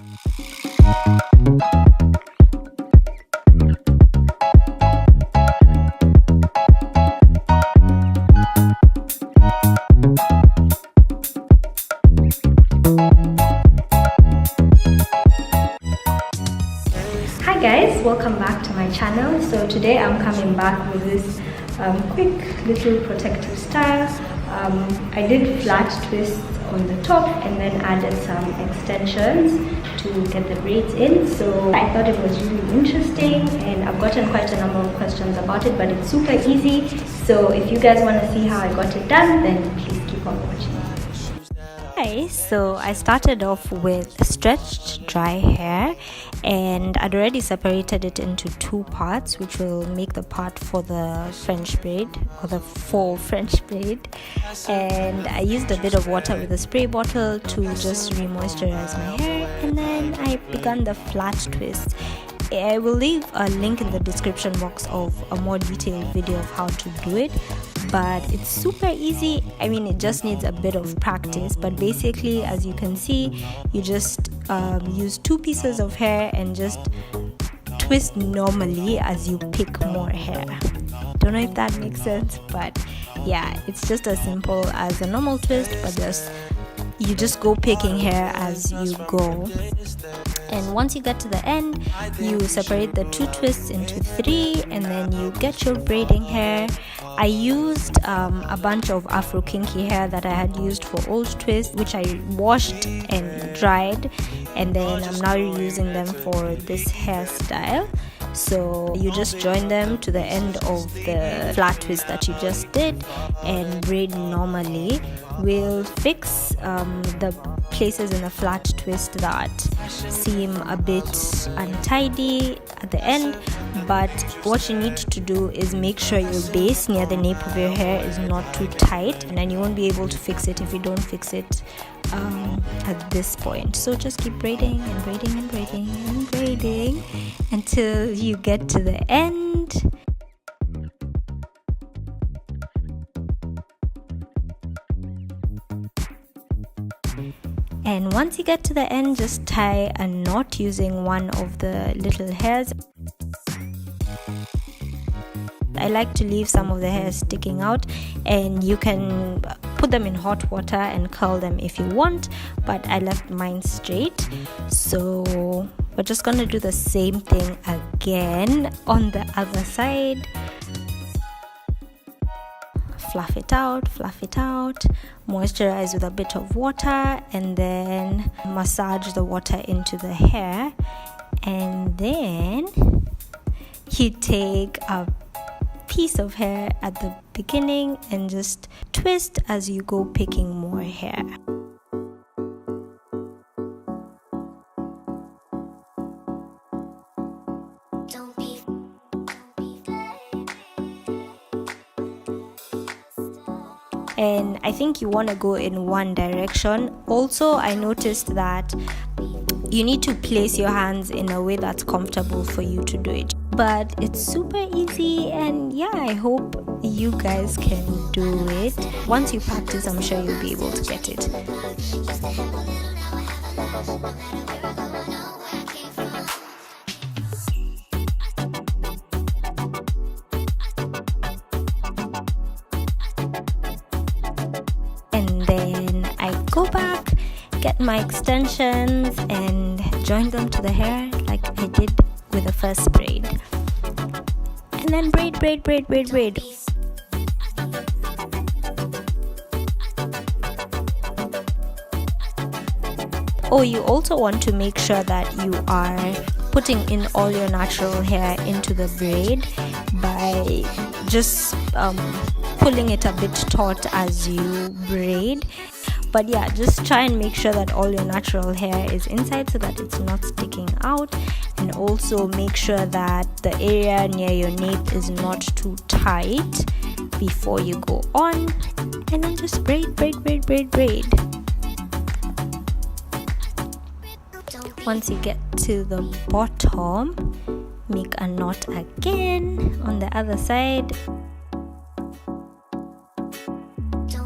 Hi guys, welcome back to my channel. So today I'm coming back with this quick little protective style. I did flat twists on the top and then added some extensions to get the braids in. So I thought it was really interesting and I've gotten quite a number of questions about it, but it's super easy. So if you guys want to see how I got it done, then please keep on watching. Okay, so I started off with stretched dry hair and I'd already separated it into two parts, which will make the part for the French braid or the full French braid. And I used a bit of water with a spray bottle to just re-moisturize my hair, and then I began the flat twist. I will leave a link in the description box of a more detailed video of how to do it, but it's super easy. I mean, it just needs a bit of practice, but basically, as you can see, you just use two pieces of hair and just twist normally as you pick more hair. Don't know if that makes sense, but yeah, it's just as simple as a normal twist, but you just go picking hair as you go. And once you get to the end, you separate the two twists into three, and then you get your braiding hair. I used a bunch of Afro kinky hair that I had used for old twist, which I washed and dried, and then I'm now using them for this hairstyle. So you just join them to the end of the flat twist that you just did and braid normally. We'll fix the places in the flat twist that seem a bit untidy at the end, but what you need to do is make sure your base near the nape of your hair is not too tight, and then you won't be able to fix it if you don't fix it at this point. So just keep braiding and braiding and braiding and braiding until you get to the end. And once you get to the end, just tie a knot using one of the little hairs. I like to leave some of the hairs sticking out, and you can put them in hot water and curl them if you want, but I left mine straight. So we're just gonna do the same thing again on the other side. Fluff it out, moisturize with a bit of water, and then massage the water into the hair. And then you take a piece of hair at the beginning and just twist as you go picking more hair. And I think you want to go in one direction. Also, I noticed that you need to place your hands in a way that's comfortable for you to do it. But it's super easy, and yeah, I hope you guys can do it. Once you practice, I'm sure you'll be able to get it. And then I go back, get my extensions and join them to the hair like I did with the first braid, and then braid. Oh, you also want to make sure that you are putting in all your natural hair into the braid by just pulling it a bit taut as you braid. But yeah, just try and make sure that all your natural hair is inside so that it's not sticking out, and also make sure that the area near your nape is not too tight before you go on. And then just braid. Once you get to the bottom, make a knot again on the other side.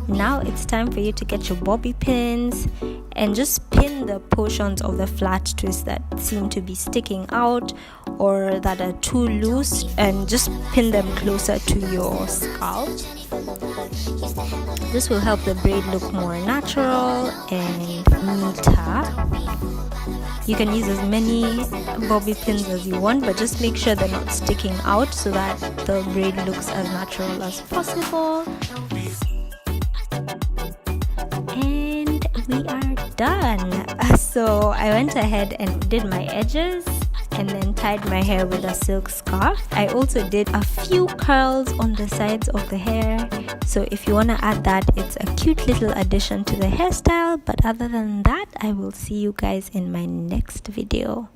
Now it's time for you to get your bobby pins and just pin the portions of the flat twist that seem to be sticking out or that are too loose, and just pin them closer to your scalp. This will help the braid look more natural and neater. You can use as many bobby pins as you want, but just make sure they're not sticking out so that the braid looks as natural as possible. And we are done. So I went ahead and did my edges and then tied my hair with a silk scarf. I also did a few curls on the sides of the hair, so if you want to add that, it's a cute little addition to the hairstyle. But other than that, I will see you guys in my next video.